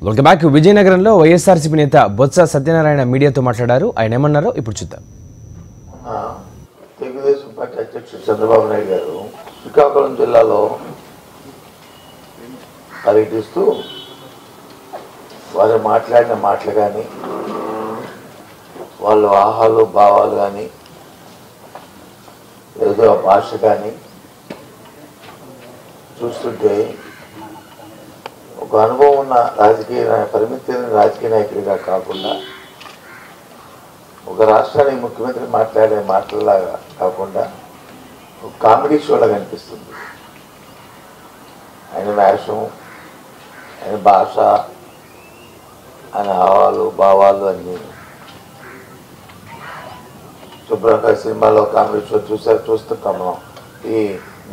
Welcome back. విజయనగరంలో వైఎస్ఆర్సీపీ నేత బొత్స సత్యనారాయణ మీడియాతో మాట్లాడారు. ఆయన ఏమన్నారో ఇప్పుడు చూద్దాం. తెలుగుదేశం పార్టీ అధ్యక్షుడు చంద్రబాబు నాయుడు గారు శ్రీకాకుళం జిల్లాలో పర్యటిస్తూ వారు మాట్లాడిన మాటలు కానీ వాళ్ళ ఆహాలు భావాలు కానీ ఏదో భాష కానీ చూస్తుంటే ఒక అనుభవం ఉన్న పరిమితి రాజకీయ నాయకుడిగా కాకుండా ఒక రాష్ట్రానికి ముఖ్యమంత్రి మాట్లాడే మాటలలాగా కాకుండా ఒక కామెడీ షోలాగా అనిపిస్తుంది. ఆయన వేషం, ఆయన భాష, ఆయన హావాలు భావాలు అన్నీ. శుభ్రంగా సినిమాలో కామెడీ షో చూస్తుంటాం మనం. ఈ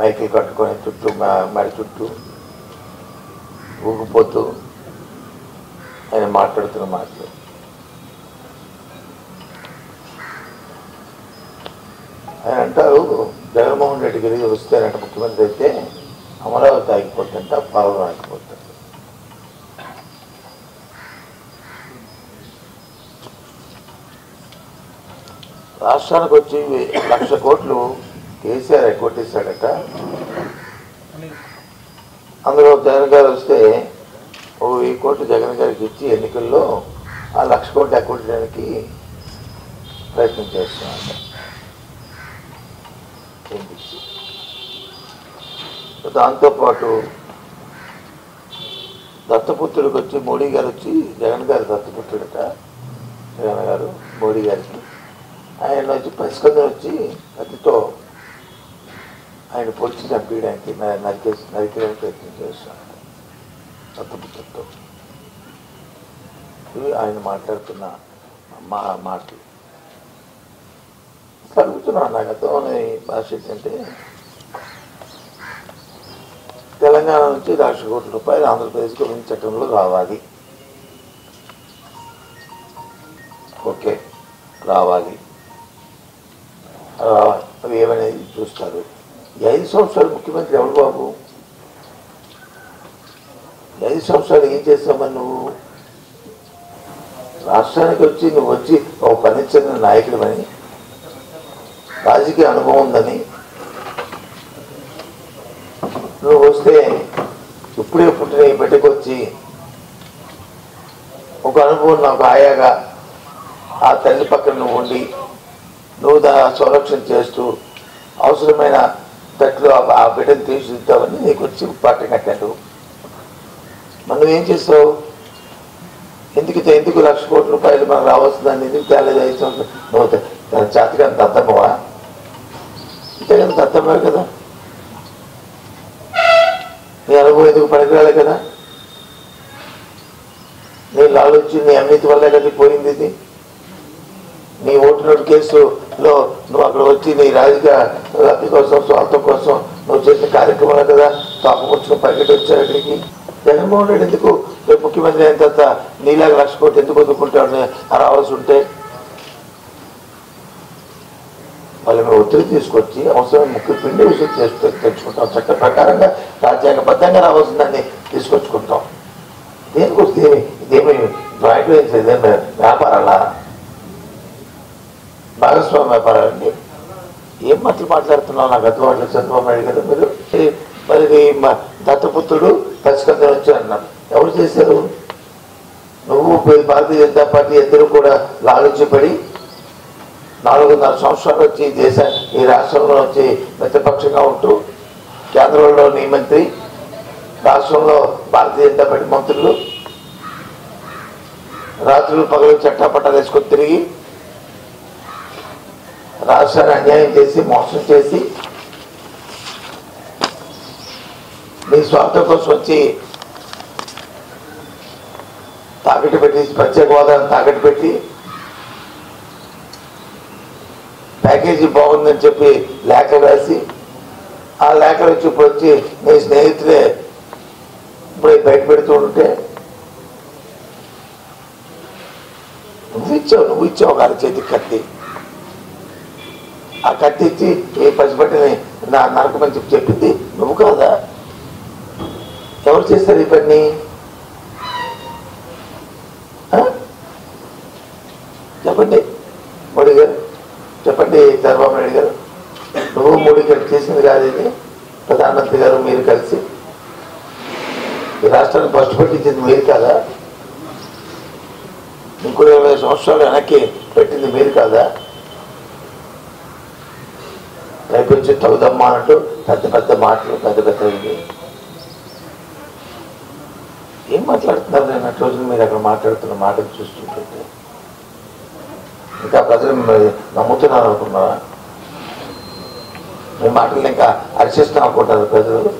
మైకులు కట్టుకొని చుట్టూ మెడ చుట్టూ ఊగిపోతూ ఆయన మాట్లాడుతున్న మాటలు. ఆయన అంటారు, జగన్మోహన్ రెడ్డి గారికి వస్తేనంట ముఖ్యమంత్రి అయితే అమరావతి ఆగిపోతుంట, పాలన ఆగిపోతుంది. రాష్ట్రానికి వచ్చి 1,00,000 కోట్లు కేసీఆర్ కొట్టేశాడట. అందులో జగన్ గారు వస్తే 1,000 కోట్లు జగన్ గారికి ఇచ్చి ఎన్నికల్లో ఆ 1,00,000 కోట్లు ఎక్కొట్టడానికి ప్రయత్నం చేస్తున్నాడు. దాంతోపాటు దత్తపుత్రుడికి వచ్చి మోడీ గారు వచ్చి జగన్ గారు దత్తపుత్రుడట. జగన్ గారు మోడీ గారికి ఆయన వచ్చి పసికందం వచ్చి కత్తితో ఆయన పొడిచి చంపేయడానికి నరికేయడానికి ప్రయత్నం చేస్తున్నాడు దత్తపుత్రుడితో. ఇవి ఆయన మాట్లాడుతున్న మాటలు. అడుగుతున్నాను, నా గతంలోని భాష ఏంటంటే తెలంగాణ నుంచి 1,00,000 కోట్ల రూపాయలు ఆంధ్రప్రదేశ్కి విభజన చట్టంలో రావాలి. ఓకే, రావాలి. అవి ఏమనేది చూస్తారు. 5 సంవత్సరాలు ముఖ్యమంత్రి ఎవరు బాబు? 5 సంవత్సరాలు ఏం చేస్తామని నువ్వు? రాష్ట్రానికి వచ్చి నువ్వు వచ్చి ఒక పనిచేసిన నాయకుడివని, రాజకీయ అనుభవం ఉందని నువ్వు వస్తే ఇప్పుడే పుట్టిన ఈ బిడ్డకు వచ్చి ఒక అనుభవం నాకు ఆయాగా ఆ తల్లి పక్కన నువ్వు ఉండి నువ్వు సంరక్షణ చేస్తూ అవసరమైన తట్లు ఆ బిడ్డను తీర్చిదిద్దామని నీకు వచ్చి పార్టీ కట్టాడు. మనం నువ్వేం చేస్తావు? ఎందుకు 1,00,000 కోట్ల రూపాయలు మనకు రావాల్సిందని ఎందుకు తేలేదు? 5 సంవత్సరాలు నువ్వు దాని చేతగా దత్తమ్మవా? అంతే కదా, దత్తమ్మవే కదా. నీ అనుభవం ఎందుకు పనికిరాలే కదా. నీ లాలొచ్చి నీ అవినీతి వల్లే కదా పోయింది ఇది. నీ ఓటు నోటు కేసులో నువ్వు అక్కడ వచ్చి నీ రాజకీయ లబ్ధి కోసం స్వార్థం కోసం నువ్వు చేసిన కార్యక్రమాలు కదా తాపముచ్చుకుని పరిగెట్టి వచ్చారు ఇక్కడికి. జగన్మోహన్ రెడ్డి ఎందుకు రేపు ముఖ్యమంత్రి అయిన తర్వాత నీలాగా 1,00,000 కోట్లు ఎందుకు వదులుకుంటాడు రావాల్సి ఉంటే? వాళ్ళు మేము ఒత్తిడి తీసుకొచ్చి అవసరమైన ముఖ్య పిండి విషయం తెచ్చుకుంటాం. చట్ట ప్రకారంగా రాజ్యాంగబద్ధంగా రావాల్సిందాన్ని తీసుకొచ్చుకుంటాం. దేనికొస్తే ఇదేమి జాయింట్ వెంచర్, ఇదేమి వ్యాపారాలా, భాగస్వామ్య వ్యాపారాలండి? ఏం మాట్లాడుతున్నావు? నాకు అర్థం చంద్రబాబు నాయుడు కదా మీరు. మరి దత్తపుత్రుడు పసికందం వచ్చి అన్నారు. ఎవరు చేశారు? నువ్వు భారతీయ జనతా పార్టీ ఇద్దరు కూడా లాలుచిపడి 4.5 సంవత్సరాలు వచ్చి ఈ రాష్ట్రంలో వచ్చి మిత్రపక్షంగా ఉంటూ కేంద్రంలో నీ మంత్రి, రాష్ట్రంలో భారతీయ జనతా పార్టీ మంత్రులు రాత్రులు పగలు చట్టాపట్టాలు వేసుకొని తిరిగి రాష్ట్రాన్ని అన్యాయం చేసి మోసం చేసి నీ స్వార్థం కోసం వచ్చి తాకట్టు పెట్టి ప్రత్యేక హోదాను తాకట్టు పెట్టి ప్యాకేజీ బాగుందని చెప్పి లేఖలు రాసి ఆ లేఖలు వచ్చి ఇప్పుడు వచ్చి నీ స్నేహితులే ఇప్పుడు బయట పెడుతూ ఉంటే నువ్వు ఇచ్చావు ఒక అరచేతికి కత్తి. ఆ కత్తి ఇచ్చి ఈ పసిబట్టిని నా నరకమని చెప్పింది నువ్వు కాదా? ఎవరు చేస్తారు ఈ పని? ఈ రాష్ట్రాన్ని ఫస్ట్ పెట్టించింది మీరు కాదా? ఇంకో 20 సంవత్సరాలు వెనక్కి పెట్టింది మీరు కాదా? పైకొచ్చి తగుదమ్మా అంటూ పెద్ద పెద్ద మాటలు, పెద్ద పెద్దవి ఏం మాట్లాడుతున్నారు? నేను రోజున మీరు అక్కడ మాట్లాడుతున్న మాటలు చూస్తుంటే ఇంకా ప్రజలు నమ్ముతున్నారు అనుకున్నారా? మీ మాటలు ఇంకా హర్షిస్తాం అనుకుంటారు ప్రజలు.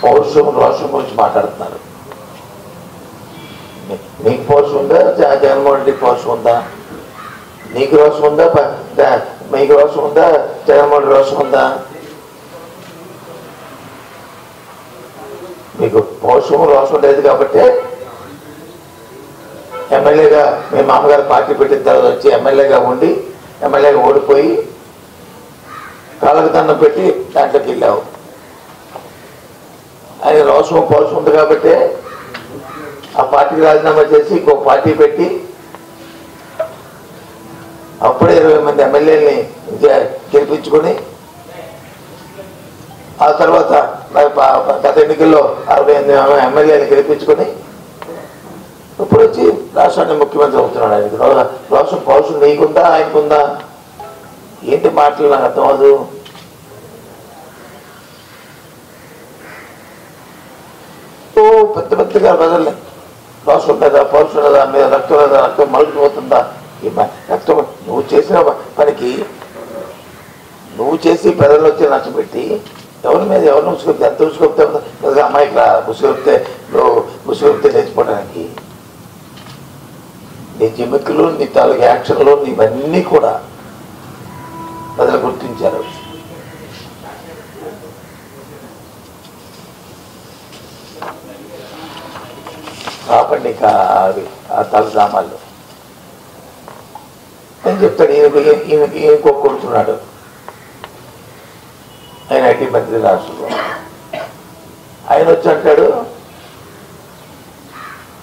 పౌరుషం రోషం గురించి మాట్లాడుతున్నారు. నీకు పౌరుషం ఉందా? జగన్మోహన్ రెడ్డికి పౌరుషం ఉందా? నీకు రోషం ఉందా? మీకు రోషం ఉందా? జగన్మోహన్ రెడ్డి రోషం ఉందా? మీకు పౌరుషం రోషం లేదు కాబట్టి ఎమ్మెల్యేగా మీ మామగారు పార్టీ పెట్టిన తర్వాత వచ్చి ఎమ్మెల్యేగా ఉండి ఎమ్మెల్యేగా ఓడిపోయి కాళ్ళకు దండం పెట్టి దాంట్లోకి వెళ్ళావు. ఆయన రోషం పౌరుషం ఉంది కాబట్టి ఆ పార్టీకి రాజీనామా చేసి ఇంకో పార్టీ పెట్టి అప్పుడే 20 మంది ఎమ్మెల్యేలని గెలిపించుకొని ఆ తర్వాత గత ఎన్నికల్లో 68 ఎమ్మెల్యేలు గెలిపించుకొని ఇప్పుడు వచ్చి రాష్ట్రాన్ని ముఖ్యమంత్రి అవుతున్నాడు. ఆయనకి రోషం పౌరుషం నీకుందా ఆయనకుందా? ఏంటి మాటలు నాకు అర్థం అవ్వదు. పెద్ద పెద్దగా ప్రజల్ని రోషం లేదా పౌరుషం లేదా మీద రక్తం లేదా రక్తం మలుపుపోతుందా? ఈ రక్తం నువ్వు చేసిన పనికి నువ్వు చేసి ప్రజలు వచ్చి నచ్చబెట్టి ఎవరి మీద ఎవరిని ఉసుకొప్తే ఎంత ఉసుకొప్తే ప్రజలు అమ్మాయికి ఉసుకొప్తే నువ్వు ఉసుకొప్తే నేర్చుకోవడానికి నీ జిమ్మిక్కులు, నీ తాలూకు యాక్షన్లు, నీవన్నీ కూడా ప్రజలు గుర్తించారు. కాబట్టి ఆ తలసామాళ్ళు అని చెప్తాడు. ఈయనకు కొడుతున్నాడు. ఆయన ఐటీ మంత్రి రాష్ట్రంలో. ఆయన వచ్చి అంటాడు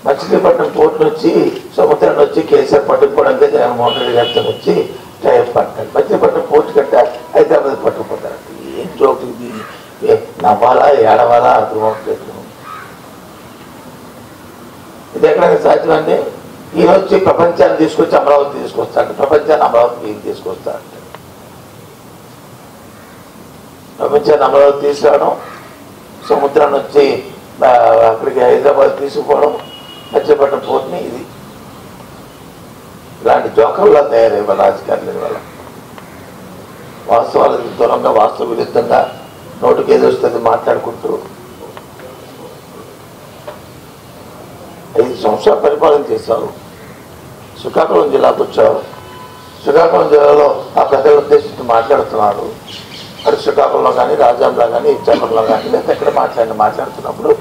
మచిలీపట్నం పోర్టు నుంచి సముద్రాన్ని వచ్చి కేసీఆర్ పట్టుకుపోవడానికి జగన్మోహన్ రెడ్డి గారితో వచ్చి టైప్ పట్టాడు. మచిలీపట్నం పోర్టు కట్ట హైదరాబాద్ పట్టుకుపోతారంట. ఏం జోక్ ఇది? నవ్వాలా ఏడవాలా అర్థం అవ్వట్లేదు. ఇది ఎక్కడైనా సాధ్యమండి? ఈయన వచ్చి ప్రపంచాన్ని తీసుకొచ్చి అమరావతి తీసుకొస్తాడు. ప్రపంచాన్ని అమరావతికి తీసుకొస్తాడు. ప్రపంచాన్ని అమరావతి తీసుకురావడం, సముద్రాన్ని వచ్చి అక్కడికి హైదరాబాద్ తీసుకుపోవడం, మచిలీపట్నం పోర్టుని ఇది ఇలాంటి జోకర్లా తయారయ్యే వాళ్ళ రాజకీయాలు వల్ల వాస్తవాలకు దూరంగా వాస్తవ విరుద్ధంగా నోటికి ఏదో వస్తుంది మాట్లాడుకుంటూ 5 సంవత్సరాలు పరిపాలన చేశారు. శ్రీకాకుళం జిల్లాకు వచ్చారు. శ్రీకాకుళం జిల్లాలో ఆ ప్రజల ఉద్దేశించి మాట్లాడుతున్నారు. అటు శ్రీకాకుళంలో కానీ, రాజాంలో కానీ, ఇచ్చాపురంలో కానీ లేదా ఎక్కడ మాట్లాడుతున్నప్పుడు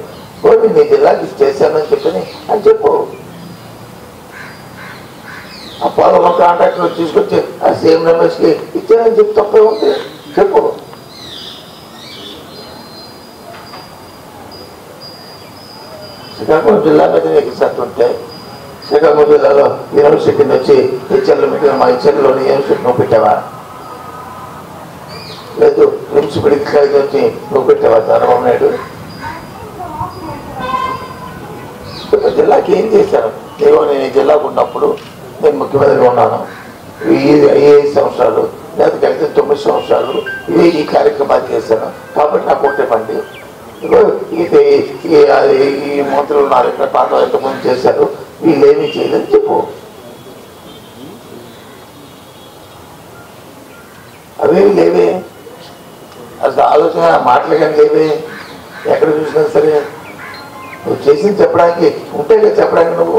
ఓన్లీ నీ జిల్లాకి ఇది చేశానని చెప్పని అని చెప్పు. ఆ పొలంలో కాంట్రాక్టర్ తీసుకొచ్చి ఆ సీఎం రమేష్కి ఇచ్చానని చెప్పి తప్పే ఉంది చెప్పు. శ్రీకాకుళం జిల్లా మీద నీకు సత్తు ఉంటే శ్రీకాకుళం జిల్లాలో యూనివర్సిటీని వచ్చి హెచ్ఎల్లు పెట్టిన మా హెచ్ఎల్లోని యూనివర్సిటీ నువ్వు పెట్టావా? లేదు రిమ్స్ మెడికల్ కాలేజ్ వచ్చి నువ్వు పెట్టావా చంద్రబాబు నాయుడు? జిల్లాకి ఏం చేశాను? నేను ఈ జిల్లాకు ఉన్నప్పుడు నేను ముఖ్యమంత్రిగా ఉన్నాను. ఈ 5 సంవత్సరాలు లేదా కలిసి 9 సంవత్సరాలు ఇవి ఈ కార్యక్రమాలు చేశాను కాబట్టి నాకు ఒకటే పండి. ఈ మంత్రులు ఉన్నారు ఇక్కడ పాత ఎంతమంది చేశారు, వీళ్ళు ఏమీ చేయలేదని చెప్పు. అవేవి లేవే, అసలు ఆలోచన మాటలు కానీ లేవే. ఎక్కడ చూసినా సరే నువ్వు చేసింది చెప్పడానికి ఉంటే కదా చెప్పడానికి. నువ్వు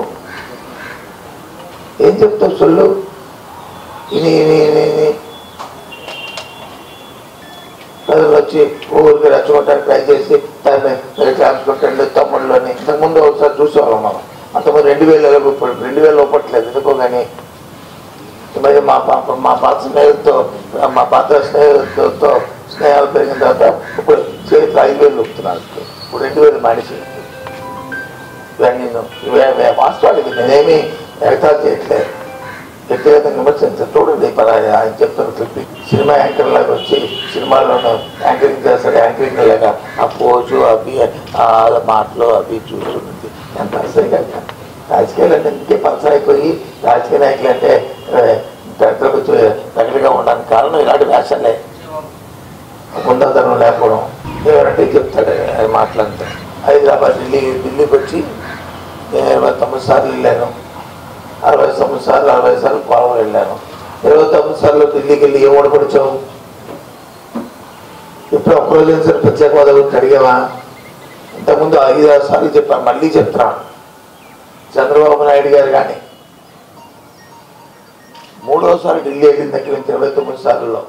ఏం చెప్తావు? సొల్లు ప్రజలు వచ్చి ఊరికి రెచ్చగొట్టడానికి ట్రై చేసి దాన్ని ట్రాన్స్పోర్ట్ తమ్ముళ్ళని ఇంతకుముందు ఒకసారి చూసేవాళ్ళం మనం. అంతకుముందు 2000 ఒప్పట్లేదు ఎందుకో. కానీ మరి మా పాత స్నేహితులతో స్నేహాలు పెరిగిన తర్వాత ఇప్పుడు చేతిలో 5,000 ఒప్పుతున్నారు. ఇప్పుడు 2,000 మనిషి. ఇవన్నీ వాస్తవాలు. నేనేమీ ఎగతా చేయట్లేదు. వ్యక్తిగతంగా విమర్శించారు. చూడండి ఆయన చెప్తున్న క్లిప్పింగ్. సినిమా యాంకర్ లాగా వచ్చి సినిమాల్లోనూ యాంకరింగ్ చేస్తారు. యాంకరింగ్ లాగా ఆ పోజు అవి ఆ మాటలు అవి చూస్తుంది ఎంత అసహ్యంగా. రాజకీయాలు అంటే ఇంకే పలసైపోయి రాజకీయ నాయకులు అంటే దగ్గరగా ఉండడానికి కారణం ఇలాంటి వేషాలే. ముందతనం లేకపోవడం. ఎవరంటే చెప్తాడు ఆయన మాట్లాడితే. హైదరాబాద్ ఢిల్లీకి వచ్చి నేను 29 సార్లు వెళ్ళాను. 69 సార్లు 60 సార్లు పాలన వెళ్ళాను. 29 సార్లు ఢిల్లీకి వెళ్ళి ఏం ఓడపడిచావు? ఇప్పుడు ఒక్కరోజు సరే ప్రత్యేక హోదా గురించి అడిగావా? ఇంతకుముందు 5-6 సార్లు చెప్పాను, మళ్ళీ చెప్తున్నాను. చంద్రబాబు నాయుడు గారు కానీ 3వసారి ఢిల్లీ వెళ్ళిన దగ్గర నుంచి 29 సార్లలో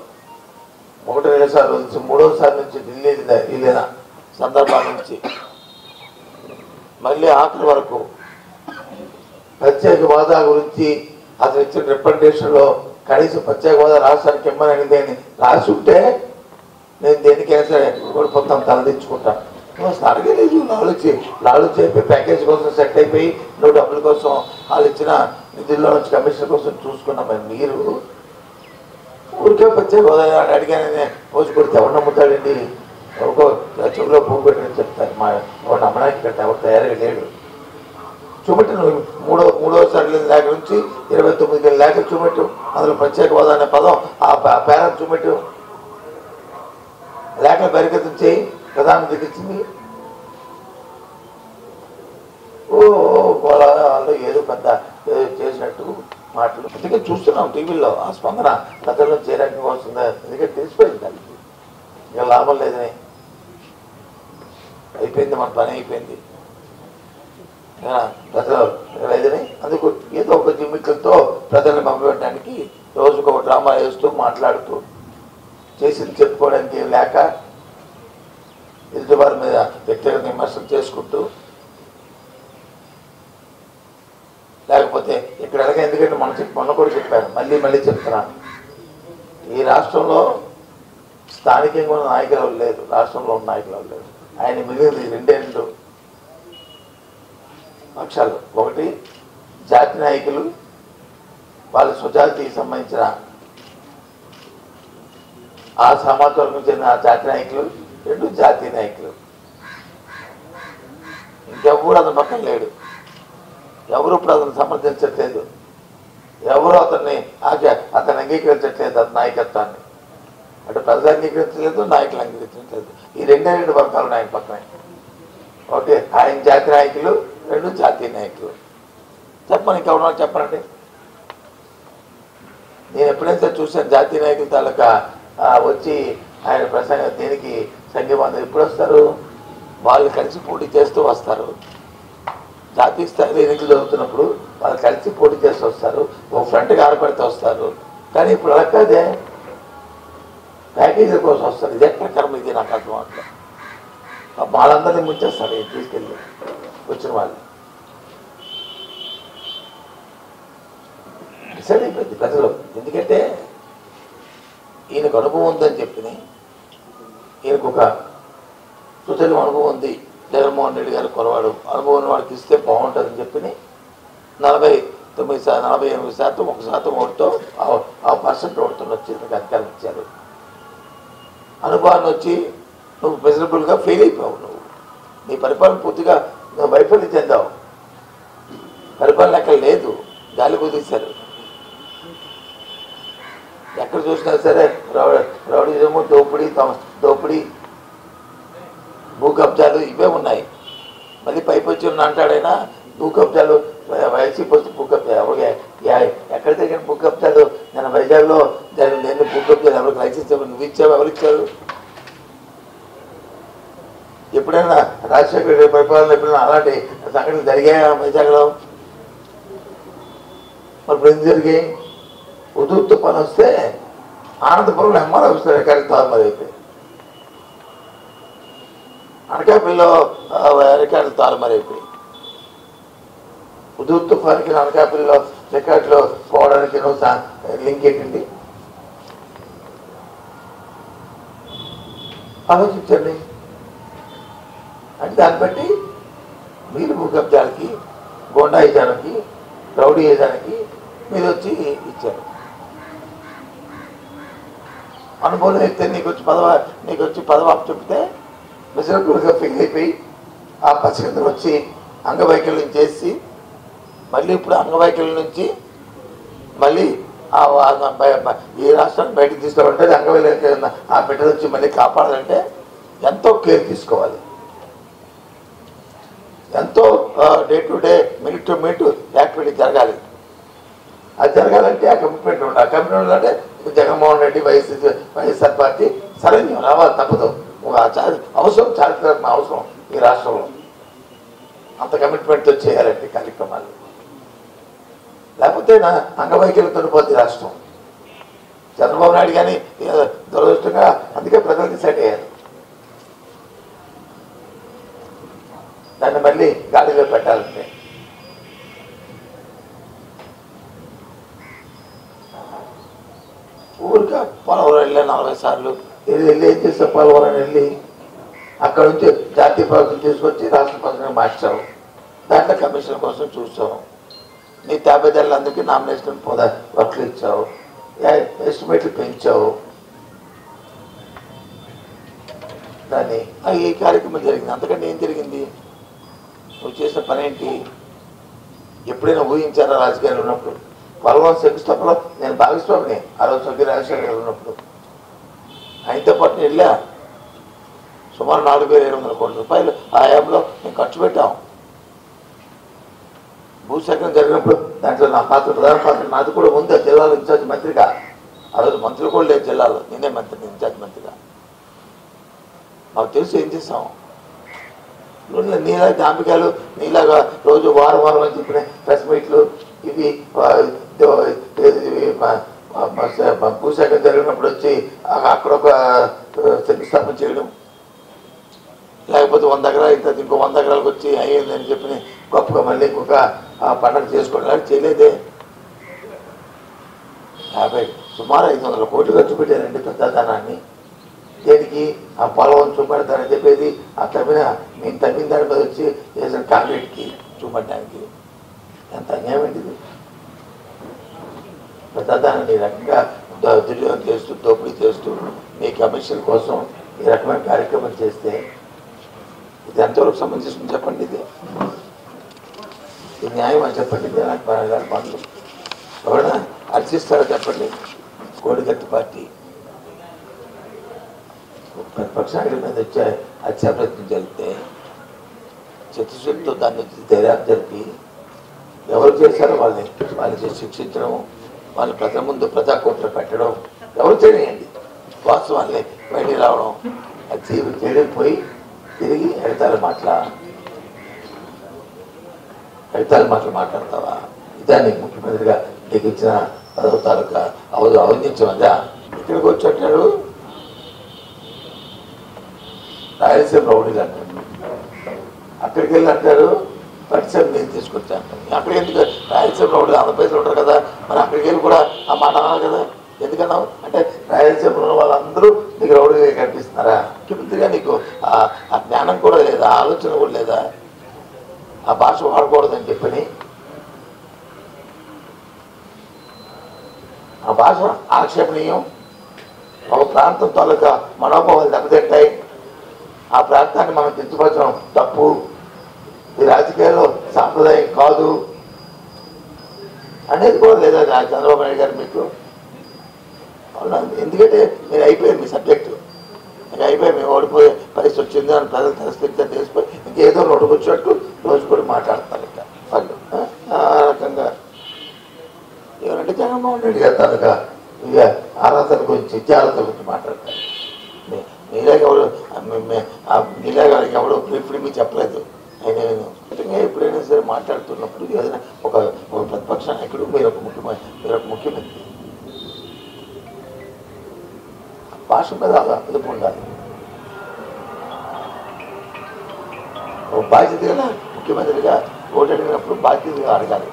1-2 సార్లు నుంచి 3వసారి నుంచి ఢిల్లీ వెళ్ళిన సందర్భాల నుంచి మళ్ళీ ఆఖరి వరకు ప్రత్యేక హోదా గురించి అతను ఇచ్చిన రిప్రజెంటేషన్లో కనీసం ప్రత్యేక హోదా రాష్ట్రానికి ఇమ్మని అడిగిందని రాసి ఉంటే నేను దేనికైనా సరే ఓడిపోతాను, తలదించుకుంటాను. నువ్వు అసలు అడగలేదు. లాలుచి అయిపోయి ప్యాకేజ్ కోసం సెట్ అయిపోయి నువ్వు డబ్బుల కోసం వాళ్ళు ఇచ్చిన నిధుల్లో నుంచి కమిషన్ కోసం చూసుకున్నామని మీరు ఊరికే ప్రత్యేక హోదా అడిగానని పోసి కొడితే ఎవరు నమ్ముతాడండి? ఎవరికో చెవులో పువ్వు పెట్టని చెప్తారు. ఎవరు నమ్మడానికి ఇక్కడ ఎవరు తయారుగా లేడు. చూపెట్టు నువ్వు 3వసారి లేఖ నుంచి 29 లేఖ చూపెట్టు. అందులో ప్రత్యేక హోదా అనే పదం ఆ పేర చూపెట్టు. లేఖలు బహిర్గతం చేయి. ప్రధానమంత్రికి ఇచ్చింది. వాళ్ళు ఏదో పెద్ద చేసినట్టు మాటలు అందుకే చూస్తున్నాం టీవీలో. ఆ స్పందన ప్రజల్లో ఏ రకంగా వస్తుందా? ఎందుకంటే తెలిసిపోయింది దానికి. ఇక లాభం లేదని అయిపోయింది, మన పని అయిపోయింది. ప్రజలు లేదని అందుకు ఏదో ఒక జిమ్మిట్లతో ప్రజల్ని పంపించడానికి రోజుకు ఒక డ్రామా వేస్తూ మాట్లాడుతూ చేసింది చెప్పుకోవడానికి లేక ఎదుటివారి మీద వ్యక్తిగత విమర్శలు చేసుకుంటూ లేకపోతే ఇక్కడ ఎలాగ. ఎందుకంటే మొన్న కూడా చెప్పాను, మళ్ళీ చెప్తున్నాను. ఈ రాష్ట్రంలో స్థానికంగా ఉన్న నాయకులు లేదు, రాష్ట్రంలో ఉన్న నాయకులు లేదు. ఆయన మిగిలింది 2 పక్షాలు. ఒకటి జాతి నాయకులు, వాళ్ళ స్వజాతికి సంబంధించిన ఆ సామాజిక వర్గం చెందిన జాతి నాయకులు. 2 జాతీయ నాయకులు. ఇంకెవరు అతని పక్కన లేడు. ఎవరు ఇప్పుడు అతను సమర్థించట్లేదు. ఎవరు అతన్ని అంగీకరించట్లేదు. అతని నాయకత్వాన్ని అంటే ప్రజలు అంగీకరించలేదు, నాయకులు అంగీకరించట్లేదు. ఈ 2 వర్గాలు ఆయన పక్కన. ఓకే, ఆయన జాతి నాయకులు, 2 జాతీయ నాయకులు. చెప్పండి, ఇంకెవరో చెప్పండి. నేను ఎప్పుడైతే చూసాను జాతీయ నాయకుల తాలూకా వచ్చి ఆయన ప్రసంగం దేనికి సంఘీభావం ఎప్పుడు వస్తారు? వాళ్ళు కలిసి పోటీ చేస్తూ వస్తారు. జాతీయ స్థాయిలో ఎన్నికలు జరుగుతున్నప్పుడు వాళ్ళు కలిసి పోటీ చేస్తూ వస్తారు. ఒక ఫ్రంట్గా ఆరపడితే వస్తారు. కానీ ఇప్పుడు అలా కాదే, ప్యాకేజీల కోసం వస్తారు. ఇదే ప్రకారం ఇది నాకు అర్థం అవట్లేదు. వాళ్ళందరినీ ముంచేస్తారు తీసుకెళ్ళి వచ్చిన వాళ్ళు. డిసైడ్ అయిపోయింది ప్రజలు. ఎందుకంటే ఈయనకు అనుభవం ఉందని చెప్పి, ఈయనకు ఒక సుచలం అనుభవం ఉంది. జగన్మోహన్ రెడ్డి గారు కొరవాడు అనుభవం వాడికి ఇస్తే బాగుంటుందని చెప్పి 48% 1% ఓటుతో ఆ పర్సెంట్ ఓటుతో వచ్చి అధికారం ఇచ్చారు. అనుభవాన్ని వచ్చి నువ్వు మిజరబుల్గా ఫెయిల్ అయిపోయావు. నువ్వు నీ పరిపాలన పూర్తిగా నువ్వు వైఫల్యం చెందావు. పరిపాలన ఎక్కడ లేదు, గాలి కుదిశారు. ఎక్కడ చూసినా సరే రౌడీజము, దోపిడీ, భూ కబ్జాలు ఇవే ఉన్నాయి. మళ్ళీ పైపు వచ్చి అంటాడైనా భూ కబ్జాలు, వైసీపీ వస్తే భూ కబ్జాలు ఎక్కడ జరిగిన భూ కబ్జాలు? నేను వైజాగ్లో జరిగింది. ఎన్ని భూ కబ్జాలు? ఎవరికి లైసెన్స్ నువ్వు ఇచ్చావు? ఎవరు ఇచ్చారు? ఎప్పుడైనా రాజశేఖర రెడ్డి పరిపాలన ఎప్పుడైనా అలాంటి సంఘటనలు జరిగాయా వైజాగ్లో? మరి ఇప్పుడు ఎందుకు జరిగాయి? ఉదూర్తు పని వస్తే ఆనందపురంలో ఎంఆర్ఓ ఆఫీసర్ రికార్డు తారుమారు అయిపోయి, అనకాపల్లిలో రికార్డులు తారుమారు అయిపోయి, ఉదూర్ తుఫాన్కి అనకాపల్లిలో రికార్డులో పోవడానికి లింక్ ఏంటండి? ఆలోచించండి. అంటే దాన్ని బట్టి మీరు భూ కబ్జాలకి, గోండాయిజానికి, రౌడీయిజానికి మీరు వచ్చి ఇచ్చారు. అనుభవం అయితే నీకు వచ్చి పదవాపు చెప్తే మిజరబుల్గా ఫెయిల్ అయిపోయి ఆ పసికందరు వచ్చి అంగవైకల్యం చేసి మళ్ళీ ఇప్పుడు అంగవైకల్యం నుంచి మళ్ళీ ఈ రాష్ట్రాన్ని బయటకు తీసుకోవాలంటే అంగవైకల్యం ఆ బిడ్డలు వచ్చి మళ్ళీ కాపాడాలంటే ఎంతో కేర్ తీసుకోవాలి, ఎంతో day to day minute to minute activity జరగాలి. అది జరగాలంటే ఆ కమిట్మెంట్ ఉండాలి. ఆ కమిట్మెంట్ ఉండాలంటే జగన్మోహన్ రెడ్డి వైఎస్ఆర్ పార్టీ సరైన రావాలి, తప్పదు. అవసరం చారిత్రాత్మక అవసరం ఈ రాష్ట్రంలో. అంత కమిట్మెంట్తో చేయాలంటే కార్యక్రమాలు, లేకపోతే నా అంగవైకల్యంతో పోతుంది రాష్ట్రం. చంద్రబాబు నాయుడు కానీ దురదృష్టంగా అందుకే ప్రజలు డిసైడ్ అయ్యారు దాన్ని మళ్ళీ గాడిలో పెట్టాలంటే. ఊరికా పోలవరం వెళ్ళా 40 సార్లు వెళ్ళి ఏం చేస్తాం? పోలవరం వెళ్ళి అక్కడ నుంచి జాతీయ ప్రభుత్వం తీసుకొచ్చి రాష్ట్ర ప్రభుత్వం మార్చావు. దాంట్లో కమిషన్ కోసం చూసావు. నీ 50 ఏళ్ళందరికీ నామినేషన్ వర్క్లు ఇచ్చావు, ఎస్టిమేట్లు పెంచావు. దాన్ని ఈ కార్యక్రమం జరిగింది. అంతకంటే ఏం జరిగింది? నువ్వు చేసిన పని ఏంటి? ఎప్పుడైనా ఊహించారా రాజకీయాలు ఉన్నప్పుడు? పోలవరం శంకుస్థాపనలో నేను భాగస్వామిని ఆ రోజు స్వర్గీయ రాజశేఖర గారు ఉన్నప్పుడు. ఆయనతో పాటు నేను వెళ్ళా. సుమారు 4,700 కోట్ల రూపాయలు ఆ యాప్లో మేము ఖర్చు పెట్టాం. భూసేకరణ జరిగినప్పుడు దాంట్లో నా పాత్ర, ప్రధాన పాత్ర నాది కూడా ఉంది. జిల్లాలో ఇన్ఛార్జ్ మంత్రిగా, ఆ రోజు మంత్రులు కూడా లేదు జిల్లాలో, నేనే మంత్రి, ఇన్ఛార్జ్ మంత్రిగా. మాకు తెలుసు ఏం చేస్తాం. నీలాగా జాంపికాయలు, నీలాగా రోజు వారం అని చెప్పిన ప్రెస్ మీట్లు, ఇవి భూసేకరణ జరిగినప్పుడు వచ్చి అక్కడ ఒక శంకుస్థాపన చేయడం, లేకపోతే 100 ఎకరాలు ఇంత ఇంకో 100 ఎకరాలకు వచ్చి అయ్యిందని చెప్పి గొప్పగా మళ్ళీ ఇంకొక పండుగ చేసుకోవడం లాంటి చేయలేదే. సుమారు 500 కోట్లు ఖర్చు పెట్టారండి పెద్దదానాన్ని. దేనికి? ఆ పొలం చూపెడతానని చెప్పేది, ఆ మేము తగ్గిన దాని మీద వచ్చి వేసిన కాంక్రీట్కి చూపడడానికి. ఎంత అన్యాయం ఏంటిది? పెద్దదాన్ని ఈ రకంగా దుర్యోగం చేస్తూ, దోపిడీ చేస్తూ, మీ కమిషన్ కోసం ఈ రకమైన కార్యక్రమం చేస్తే ఇది ఎంతవరకు సంబంధించింది చెప్పండి. ఇది న్యాయం అని చెప్పండి. గారి పనులు ఎవరైనా హర్షిస్తారో చెప్పండి. కోడిగట్టు పార్టీ ప్రతిపక్షాల మీద వచ్చే హత్యా ప్రయత్నం జరిగితే చిత్తశుద్ధితో దాన్ని వచ్చి దర్యాప్తు జరిపి ఎవరు చేశారో వాళ్ళని శిక్షించడం, వాళ్ళ ప్రజల ముందు ప్రజాకోర్టులో పెట్టడం, ఎవరు చేయండి వాస్తవాన్ని బయటికి రావడం. అది చేయడం పోయి తిరిగి ఎడతాల మాటలు మాట్లాడతావా? ఇదాన్ని ముఖ్యమంత్రిగా నీకు ఇచ్చిన 10వ తాలూకా అవధించమదా? ఇక్కడికి వచ్చి అంటారు రాయలసీమ రౌడీలు అంటారు, అక్కడికి వెళ్ళి అంటారు పరిశ్రమ నేను తీసుకొచ్చాను. అక్కడికి ఎందుకు రాయలసీమ రౌడీలు ఆంధ్రప్రదేశ్లో ఉంటారు కదా, మరి అక్కడికి వెళ్ళి కూడా ఆ మాట అన్నారు కదా. ఎందుకన్నావు అంటే రాయలసీమలో ఉన్న వాళ్ళందరూ నీకు రౌడీగా కనిపిస్తున్నారా? ముఖ్యమంత్రిగా నీకు ఆ జ్ఞానం కూడా లేదా, ఆలోచన కూడా లేదా, ఆ భాష వాడకూడదని చెప్పని ఆ భాష ఆక్షేపణీయం. ఒక ప్రాంతం తాలూకా మనోభావాలు దెబ్బతింటాయి. ఆ ప్రాంతాన్ని మనం కించపరచడం తప్పు. ఈ రాజకీయాల్లో సాంప్రదాయం కాదు అనేది కూడా లేదా చంద్రబాబు నాయుడు గారు మీకు? ఎందుకంటే మీరు అయిపోయారు మీ సబ్జెక్టు, మీకు అయిపోయి మేము ఓడిపోయే పరిస్థితి వచ్చింది అని ప్రజలు తెలుసుకుంటే తెలిసిపోయి ఇంకేదో నోటుకొచ్చినట్టు రోజు కూడా మాట్లాడతారు. ఇంకా వాళ్ళు ఆ రకంగా ఏమంటే జగన్మోహన్ రెడ్డి గారు తనక ఇక ఆరాధన గురించి జాగ్రత్త గురించి మాట్లాడతారు. నీలాగా ఎవడో ఇప్పుడు మీకు చెప్పలేదు. ఆయన ఎప్పుడైనా సరే మాట్లాడుతున్నప్పుడు ఏదైనా ఒక ప్రతిపక్ష నాయకుడు మీరు ఒక ముఖ్యమంత్రి భాష మీద అదుపు ఉండాలి. ఒక బాధ్యతగా ముఖ్యమంత్రిగా ఓటు అడిగినప్పుడు బాధ్యతగా అడగాలి.